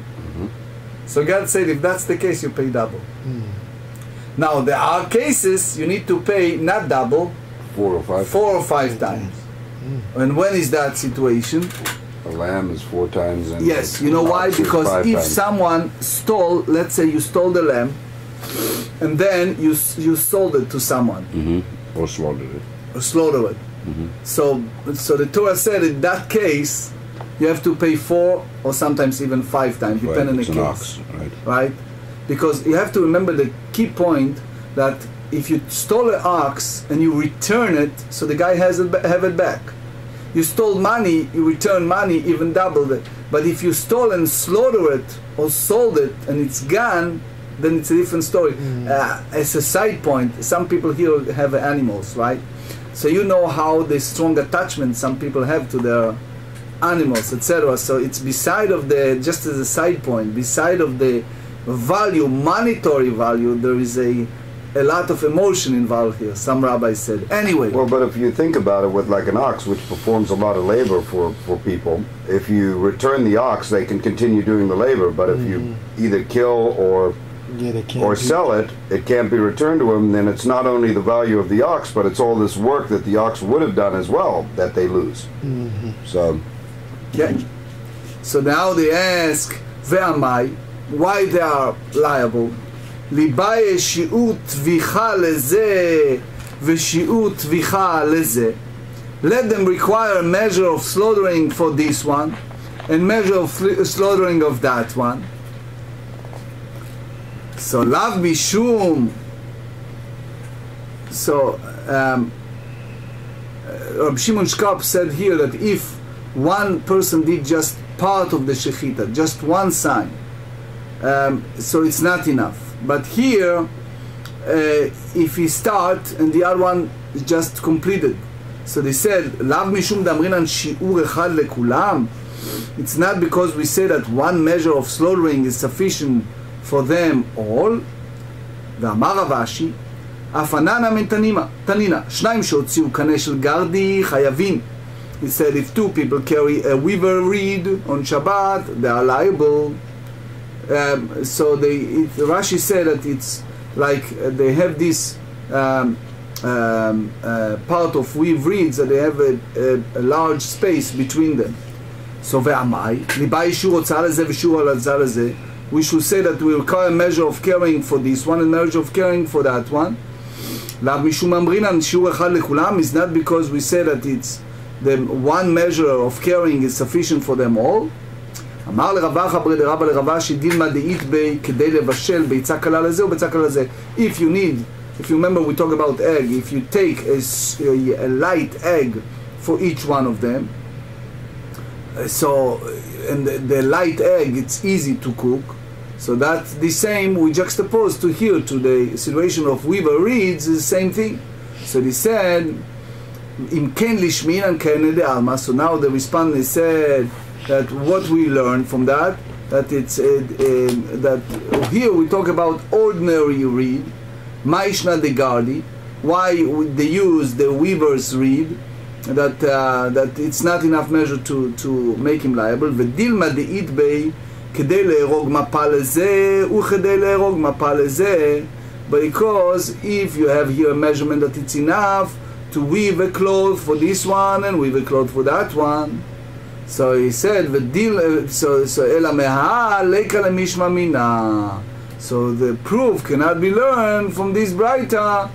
So God said, if that's the case, you pay double. Now there are cases you need to pay not double, 4 or 5 times. And when is that situation? A lamb is 4 times. And yes, you know why? Because if someone stole, let's say you stole the lamb, and then you sold it to someone, or slaughtered it. So the Torah said in that case you have to pay 4 or sometimes even 5 times, depending on the case. Ox, right? Because you have to remember the key point that if you stole an ox and you return it, so the guy have it back. You stole money, you return money, even doubled it. But if you stole and slaughtered it or sold it and it's gone, then it's a different story. As a side point, some people here have animals, right? So you know how the strong attachment some people have to their animals, etc. So it's beside of the, just as a side point, beside of the value, monetary value, there is a lot of emotion involved here, some rabbis said. Anyway. Well, but if you think about it with like an ox, which performs a lot of labor for people, if you return the ox, they can continue doing the labor, but if you either kill or sell it, it can't be returned to them, then it's not only the value of the ox, but it's all this work that the ox would have done as well that they lose. So, yeah. So now they ask, Ve'amai, why they are liable? ליבאי שיעור תביכה לזה ושיעור תביכה לזה. Let them require a measure of slaughtering for this one and measure of slaughtering of that one. So lav mishum. So Rabbi Shimon Shkop said here that if one person did just part of the shechita, just one sign, so it's not enough. But here, if he start and the other one is just completed, so they said, "Lav mishum damrinan shiur echad lekulam." It's not because we say that one measure of slaughtering is sufficient for them all. ואמר רבשי, הפננה מן תנינה, שניים שהוציאו קנה של גרדי חייבים. He said, if 2 people carry a weaver reed on Shabbat, they are liable. So Rashi said that it's like they have this part of weave reeds that they have a large space between them. So ve'amai, libai shur הוצאה לזה ושור על הוצאה לזה. We should say that we require a measure of carrying for this one and a measure of carrying for that one. לאו משום אמרינן שיעור אחד לכולם is not because we say that it's the one measure of carrying is sufficient for them all. אמר לרבא חברי דרבא לרבא שדילמה דאית בי כדי לבשל ביצה קלה לזה וביצה קלה לזה. If you remember we talk about egg, if you take a light egg for each one of them, so and the light egg it's easy to cook, so that's the same we juxtapose to here to the situation of weaver reeds is the same thing. So they said im ken lishmin an ken de alma. So now the respondent said that what we learn from that it's that here we talk about ordinary reed, Mishna de gardi, why they use the weaver's reed, that it's not enough measure to make him liable. ודילמה דאית בי כדי להרוג מפה לזה וכדי להרוג מפה לזה, because if you have here a measurement that it's enough to weave a cloth for this one and weave a cloth for that one. So he said, so the proof cannot be learned from this Braita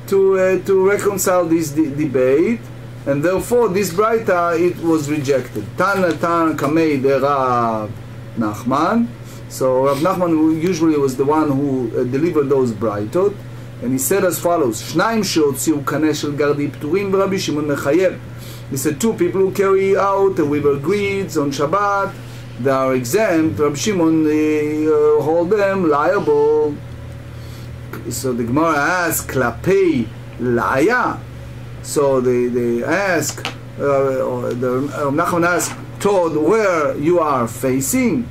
to reconcile this debate, and therefore this Braita it was rejected. Tana Kamei de Rav Nachman, So Rav Nachman usually was the one who delivered those braitot, and he said as follows: Shnaim she'otziu kaneh shel gardi pturim v'Rabbi Shimon mechayev. He said 2 people who carry out the weaver greaves on Shabbat, they are exempt. Rabbi Shimon hold them liable. So the Gemara asks, Klapei laya. So they ask, Nachman asks, toward where you are facing.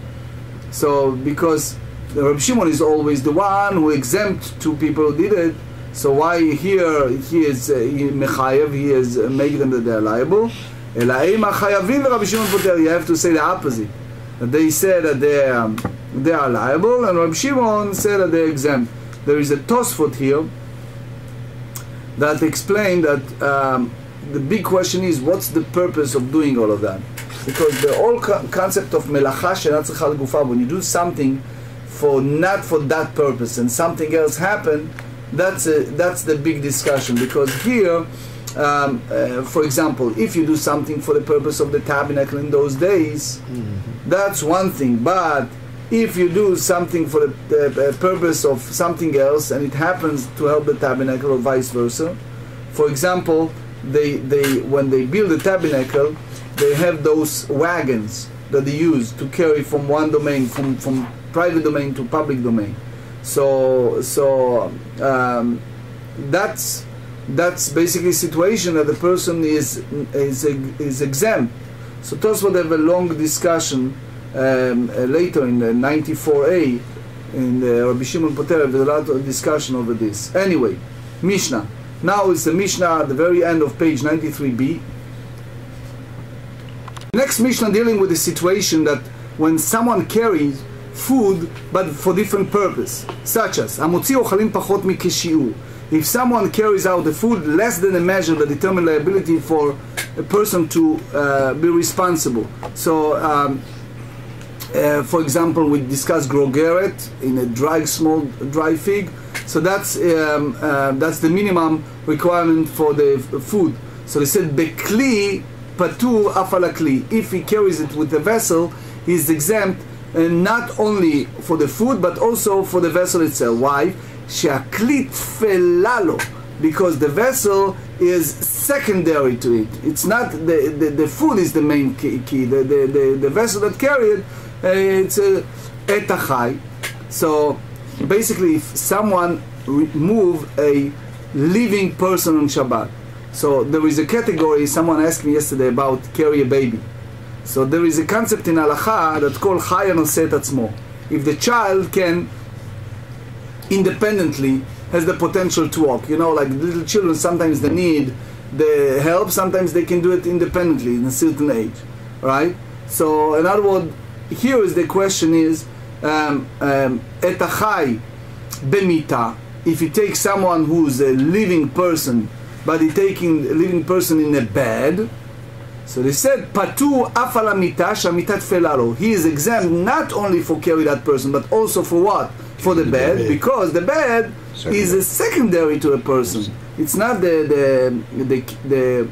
So because Rabbi Shimon is always the one who exempt 2 people who did it, so why here he is mechayev, he is making them that they are liable? You have to say the opposite. That they said that they are liable, and Rabbi Shimon said that they are exempt. There is a tosfot here that explained that the big question is, what's the purpose of doing all of that? Because the whole concept of melacha she'ena tzricha l'gufa, when you do something not for that purpose and something else happened, that's the big discussion. Because here, for example, if you do something for the purpose of the tabernacle in those days, that's one thing. But if you do something for the purpose of something else and it happens to help the tabernacle or vice versa, for example, when they build the tabernacle, they have those wagons that they use to carry from one domain, from private domain to public domain. So that's basically a situation that the person is exempt. So Tosfot have a long discussion later in the 94a in the Rabbi Shimon Poter, with a lot of discussion over this. Anyway, Mishnah. Now it's the Mishnah at the very end of page 93b. Next Mishnah dealing with the situation that when someone carries food but for different purpose, such as המוציא אוכלים פחות מכשיעור. If someone carries out the food less than a measure that determines liability for a person to be responsible. So, for example, we discussed grogeret in a small dry fig. So that's the minimum requirement for the food. So they said bekli patur afalakli. If he carries it with a vessel, he is exempt, and not only for the food but also for the vessel itself. Why? She'akli tfelalo, because the vessel is secondary to it. It's not the food is the main key. The vessel that carried it's a etachai. So basically, if someone remove a living person on Shabbat, so there is a category. Someone asked me yesterday about carry a baby. So there is a concept in halacha that's called chai anoset atzmo. If the child can independently, has the potential to walk, like little children, sometimes they need the help, sometimes they can do it independently in a certain age, right? So in other words, here is the question is etachai bemita. If you take someone who's a living person, but you're taking a living person in a bed, so they said patu afala mita shamita tfelalo. He is exempt not only for carry that person, but also for what? For the bed, because the bed is a secondary to a person. It's not the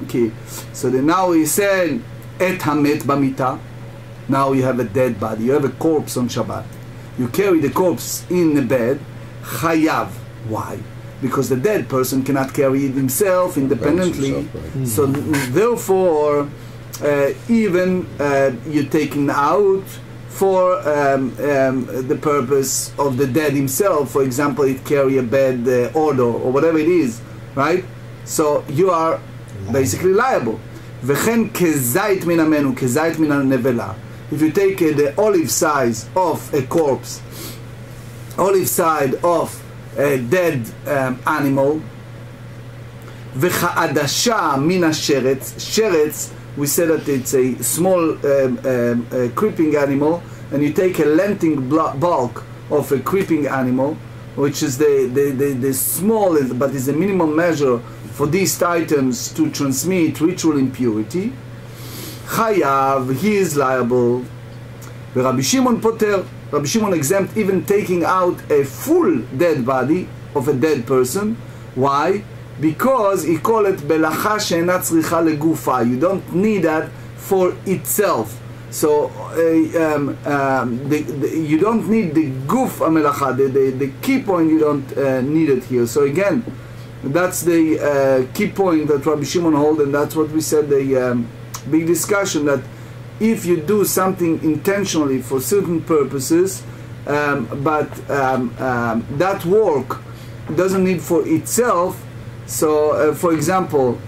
key. So now he said et hamet bamita. Now you have a dead body. You have a corpse on Shabbat. You carry the corpse in the bed. Chayav. Why? Because the dead person cannot carry it himself independently. So therefore, even you're taking out for the purpose of the dead himself. For example, it carry a bed odor or whatever it is, right? So you are basically liable. V'chen kezait min amenu, kezait min nevela. If you take the olive size of a corpse, olive side of a dead animal, v'cha'adasha min sheretz. Sheretz, we said that it's a small creeping animal, and you take a lengthened bulk of a creeping animal, which is the small, but is a minimum measure for these items to transmit ritual impurity. Chayav, he is liable. Rabbi Shimon poter, Rabbi Shimon exempt even taking out a full dead body of a dead person. Why? Because he called it belacha she'ena tzricha legufa. You don't need that for itself. So you don't need the guf amelacha, the key point. You don't need it here. So again, that's the key point that Rabbi Shimon hold, and that's what we said. The big discussion that if you do something intentionally for certain purposes, but that work doesn't need for itself. So, for example,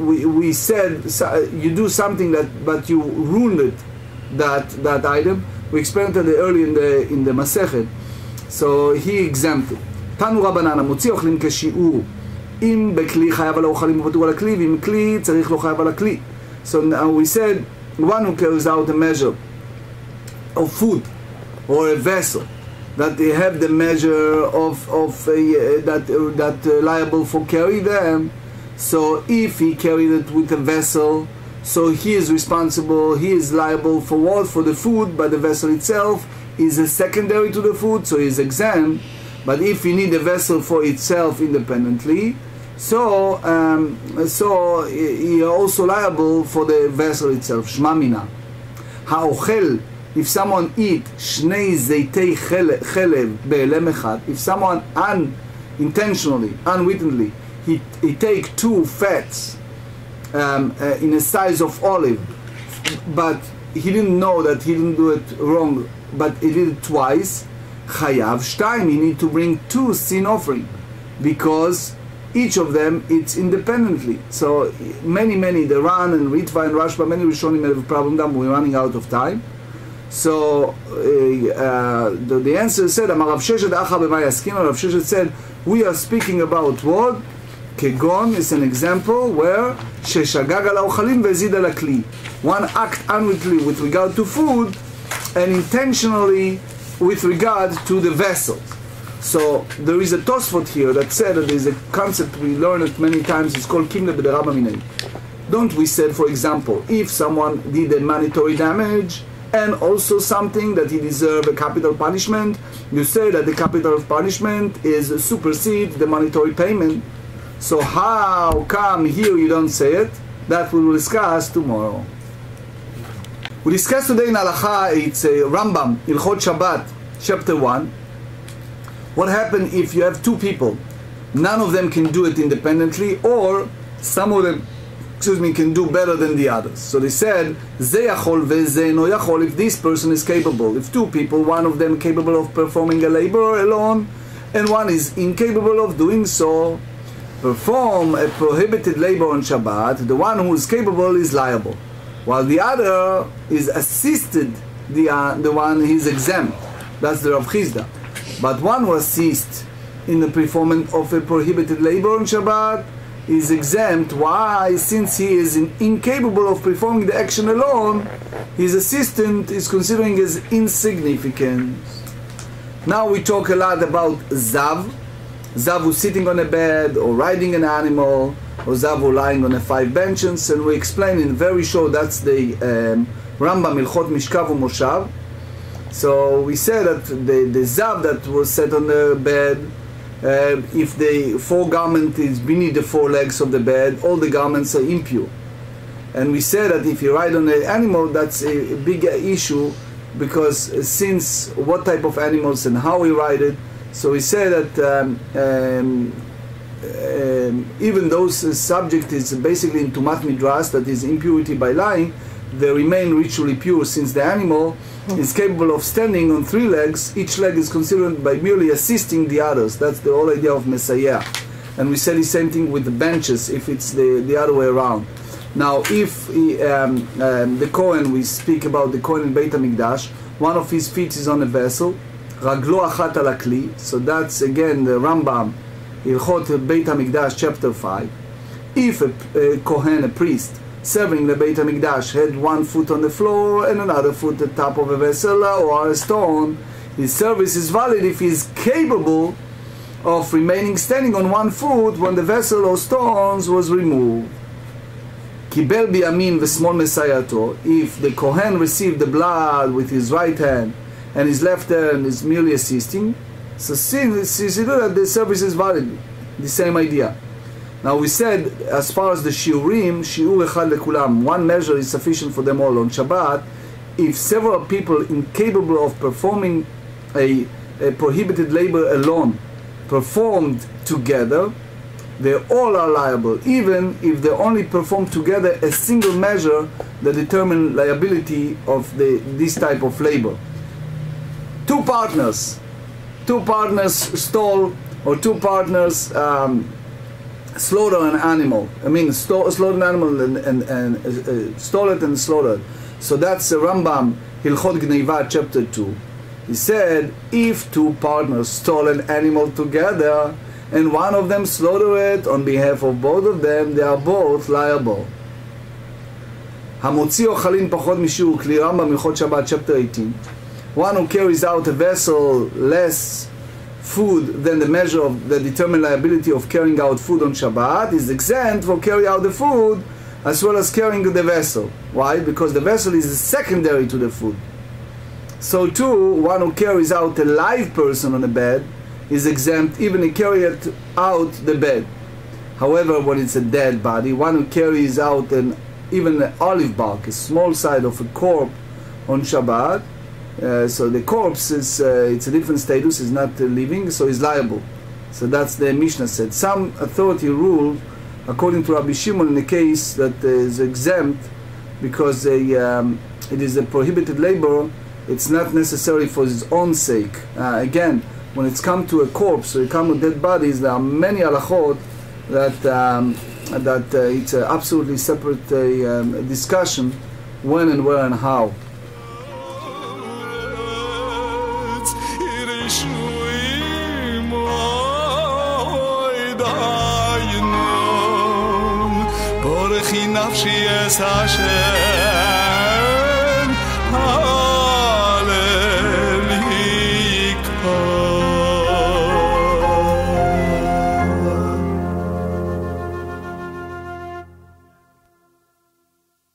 we said you do something but you ruined it, that item. We explained it early in the מסכת. So he exempted. תנו רבנן, המוציא אוכלים כשיעור. אם בכלי חייב על האוכלים ופטור על הכלי, ואם כלי צריך לא חייב על הכלי. So now we said one who carries out a measure of food or a vessel, that they have the measure of that liable for carry them. So if he carried it with a vessel, so he is responsible, he is liable for what? For the food, but the vessel itself is a secondary to the food, so he is exempt. But if you need a vessel for itself independently, so he also liable for the vessel itself. Shma mina. Ha'ochel, if someone eat shnei zeitei chelev be'elem echad, if someone unintentionally, unwittingly, he take two fats in a size of olive, but he didn't know that he didn't do it wrong, but he did it twice, chayav shtaim, he need to bring two sin offering, because each of them it's independently. So many the Ran and Ritva and Rashba, many Rishonim have a problem that we're running out of time. So the answer said, Amar Rav Sheshet Acha b'ma yaskin. Rav Sheshet said, we are speaking about what? Kegon is an example where sheshagag al ha'ochalin ve'zid al hakli. One act unwittingly with regard to food and intentionally with regard to the vessel. So there is a tosfot here that said that there is a concept we learned it many times. It's called kimle b'derabba minei. Don't we said, for example, if someone did a monetary damage and also something that he deserves a capital punishment, you say that the capital punishment is supersede the monetary payment. So how come here you don't say it? That we will discuss tomorrow. We discuss today in Halacha, it's a Rambam, Hilchot Shabbat, chapter 1. What happens if you have two people? None of them can do it independently, or some of them, can do better than the others. So they said, Ze yachol ve'ze no yachol, if this person is capable. If two people, one of them capable of performing a labor alone, and one is incapable of doing so, perform a prohibited labor on Shabbat, the one who is capable is liable, while the other is assisted, the one he is exempt. That's the Rav Chizda. But one who assists in the performance of a prohibited labor on Shabbat is exempt. Why? Since he is incapable of performing the action alone, his assistant is considering as insignificant. Now we talk a lot about Zav. Zav who's sitting on a bed or riding an animal, or Zav who lying on 5 benches, and we explain in very short, that's the Rambam Hilchot Mishkav u'Moshav. So we said that the Zav that was set on the bed, if the foregarment is beneath the 4 legs of the bed, all the garments are impure. And we said that if you ride on an animal, that's a big issue, because since what type of animals and how we ride it, so we say that even those subject is basically in tumat midras, that is impurity by lying, they remain ritually pure, since the animal is capable of standing on 3 legs. Each leg is considered by merely assisting the others. That's the whole idea of Messiah. And we say the same thing with the benches, if it's the other way around. Now, if the Kohen, we speak about the Kohen in Beit HaMikdash, one of his feet is on a vessel, Raglo achat al hakli, so that's again the Rambam, Hilchot Beit HaMikdash, chapter 5. If a Kohen, a priest, serving the Beit HaMikdash, had 1 foot on the floor and another foot at the top of a vessel or a stone, his service is valid if he is capable of remaining standing on 1 foot when the vessel or stones was removed. Kibel biyamin v'smol mesayato, if the Kohen received the blood with his right hand and his left hand is merely assisting, so since he do that, the service is valid. The same idea. Now we said, as far as the shiurim, shiur echad lekulam, 1 measure is sufficient for them all on Shabbat. if several people incapable of performing a prohibited labor alone performed together, they all are liable, even if they only perform together a single measure that determine liability of this type of labor. Two partners stole, or two partners slaughter an animal. Slaughter an animal and stole it and slaughtered. So that's Rambam, Hilchot Gneiva, chapter 2. He said, if two partners stole an animal together, and one of them slaughtered it on behalf of both of them, they are both liable. המוציא אוכלים פחות משיעור, כלי רמב"ם, הלכות שבת, chapter 18. One who carries out a vessel less food than the measure of the determined liability of carrying out food on Shabbat is exempt for carrying out the food as well as carrying the vessel. Why? Because the vessel is secondary to the food. So too, one who carries out a live person on a bed is exempt even if carry it out the bed. However, when it's a dead body, one who carries out even an olive bark, a small side of a corpse on Shabbat, so the corpse is it's a different status, is not living, so is liable. So that's the Mishna said. Some authority ruled, according to Rabbi Shimon, in the case that is exempt because it is a prohibited labor. It's not necessary for its own sake. Again, when it's come to a corpse or it comes to dead bodies, there are many halachot that it's an absolutely separate discussion when and where and how. נפשי אס השם